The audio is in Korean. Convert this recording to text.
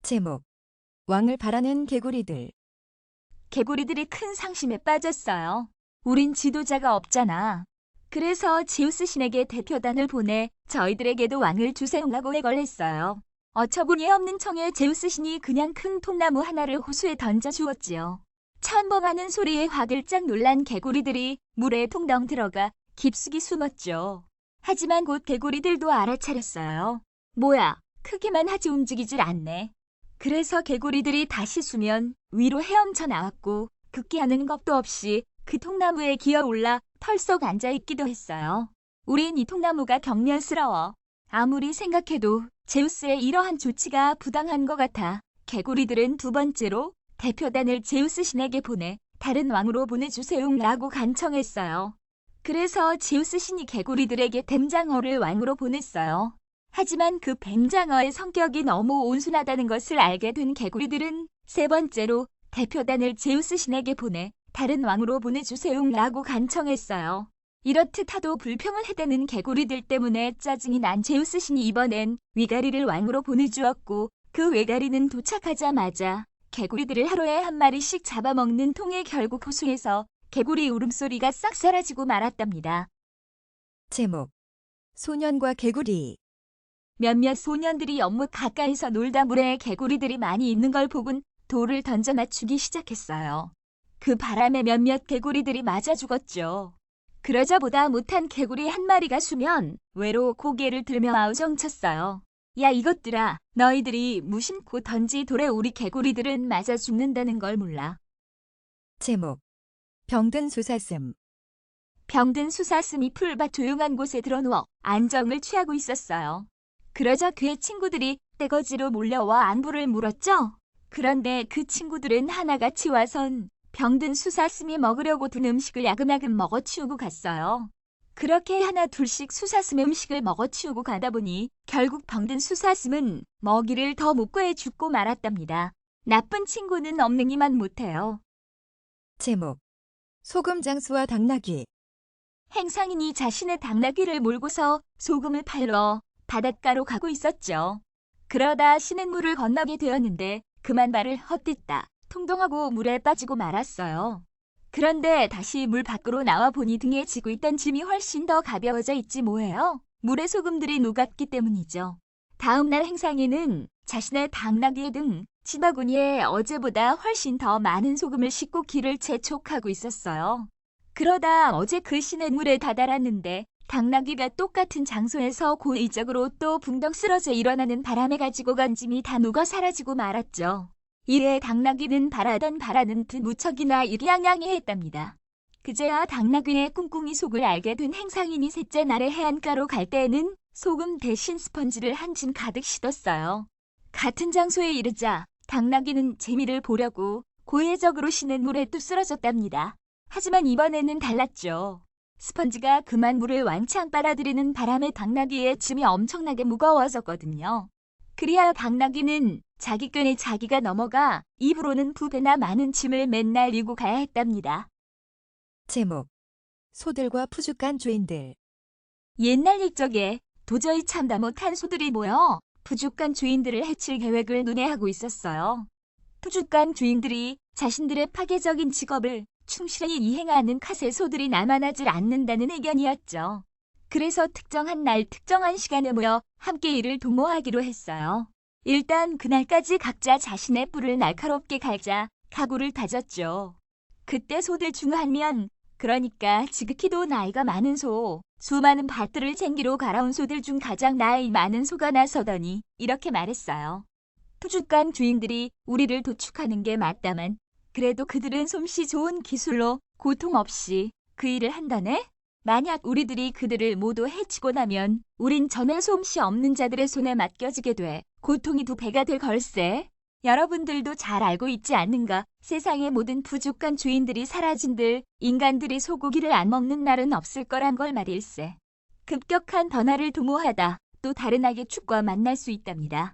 제목 왕을 바라는 개구리들. 개구리들이 큰 상심에 빠졌어요. 우린 지도자가 없잖아. 그래서 제우스 신에게 대표단을 보내 저희들에게도 왕을 주세요라고 애걸했어요. 어처구니 없는 청에 제우스 신이 그냥 큰 통나무 하나를 호수에 던져 주었지요. 천봉하는 소리에 화들짝 놀란 개구리들이 물에 풍덩 들어가 깊숙이 숨었죠. 하지만 곧 개구리들도 알아차렸어요. 뭐야, 크기만 하지 움직이질 않네. 그래서 개구리들이 다시 수면 위로 헤엄쳐 나왔고 급기야는 겁도 없이 그 통나무에 기어 올라 털썩 앉아있기도 했어요. 우린 이 통나무가 경멸스러워. 아무리 생각해도 제우스의 이러한 조치가 부당한 것 같아 개구리들은 두 번째로 대표단을 제우스 신에게 보내 다른 왕으로 보내주세요라고 간청했어요. 그래서 제우스 신이 개구리들에게 뱀장어를 왕으로 보냈어요. 하지만 그 뱀장어의 성격이 너무 온순하다는 것을 알게 된 개구리들은 세 번째로 대표단을 제우스 신에게 보내 다른 왕으로 보내주세요라고 간청했어요. 이렇듯 하도 불평을 해대는 개구리들 때문에 짜증이 난 제우스 신이 이번엔 위가리를 왕으로 보내주었고 그 위가리는 도착하자마자 개구리들을 하루에 한 마리씩 잡아먹는 통에 결국 호수에서 개구리 울음소리가 싹 사라지고 말았답니다. 제목 소년과 개구리. 몇몇 소년들이 연못 가까이서 놀다 물에 개구리들이 많이 있는 걸 보곤 돌을 던져 맞추기 시작했어요. 그 바람에 몇몇 개구리들이 맞아 죽었죠. 그러자 보다 못한 개구리 한 마리가 수면 외로 고개를 들며 아우성쳤어요. 야 이것들아, 너희들이 무심코 던지 돌에 우리 개구리들은 맞아 죽는다는 걸 몰라. 제목 병든 수사슴. 병든 수사슴이 풀밭 조용한 곳에 들어누워 안정을 취하고 있었어요. 그러자 그의 친구들이 떼거지로 몰려와 안부를 물었죠. 그런데 그 친구들은 하나같이 와선 병든 수사슴이 먹으려고 둔 음식을 야금야금 먹어치우고 갔어요. 그렇게 하나 둘씩 수사슴의 음식을 먹어치우고 가다 보니 결국 병든 수사슴은 먹이를 더 못 구해 죽고 말았답니다. 나쁜 친구는 없느니만 못해요. 제목 소금 장수와 당나귀. 행상인이 자신의 당나귀를 몰고서 소금을 팔러 바닷가로 가고 있었죠. 그러다 시냇물을 건너게 되었는데 그만 발을 헛디다 통동하고 물에 빠지고 말았어요. 그런데 다시 물 밖으로 나와 보니 등에 지고 있던 짐이 훨씬 더 가벼워져 있지 뭐예요. 물에 소금들이 녹았기 때문이죠. 다음 날 행상인은 자신의 당나귀 등 치바구니에 어제보다 훨씬 더 많은 소금을 싣고 길을 재촉하고 있었어요. 그러다 어제 그 시냇물에 다다랐는데 당나귀가 똑같은 장소에서 고의적으로 또 붕덩 쓰러져 일어나는 바람에 가지고 간 짐이 다 녹아 사라지고 말았죠. 이에 당나귀는 바라는 듯 무척이나 의기양양해했답니다. 그제야 당나귀의 꿍꿍이 속을 알게 된 행상인이 셋째 날에 해안가로 갈 때에는 소금 대신 스펀지를 한 짐 가득 싣었어요. 같은 장소에 이르자 당나귀는 재미를 보려고 고의적으로 시냇물에 또 쓰러졌답니다. 하지만 이번에는 달랐죠. 스펀지가 그만 물을 왕창 빨아들이는 바람에 당나귀의 짐이 엄청나게 무거워졌거든요. 그리하여 당나귀는 자기 끈에 자기가 넘어가 입으로는 두 배나 많은 짐을 맨날 이고 가야 했답니다. 제목 소들과 푸죽한 주인들. 옛날 옛적에 도저히 참다 못한 소들이 모여 푸죽간 주인들을 해칠 계획을 논의하고 있었어요. 푸죽간 주인들이 자신들의 파괴적인 직업을 충실히 이행하는 카세 소들이 남아나질 않는다는 의견이었죠. 그래서 특정한 날 특정한 시간에 모여 함께 일을 도모하기로 했어요. 일단 그날까지 각자 자신의 뿔을 날카롭게 갈자 각오를 다졌죠. 그때 소들 중 한 명, 그러니까 지극히도 나이가 많은 소, 수많은 밭들을 쟁기로 갈아온 소들 중 가장 나이 많은 소가 나서더니 이렇게 말했어요. 푸죽간 주인들이 우리를 도축하는 게 맞다만 그래도 그들은 솜씨 좋은 기술로 고통 없이 그 일을 한다네? 만약 우리들이 그들을 모두 해치고 나면 우린 전에 솜씨 없는 자들의 손에 맡겨지게 돼 고통이 두 배가 될 걸세. 여러분들도 잘 알고 있지 않는가? 세상의 모든 부족한 주인들이 사라진들 인간들이 소고기를 안 먹는 날은 없을 거란 걸 말일세. 급격한 변화를 도모하다 또 다른 악의 축과 만날 수 있답니다.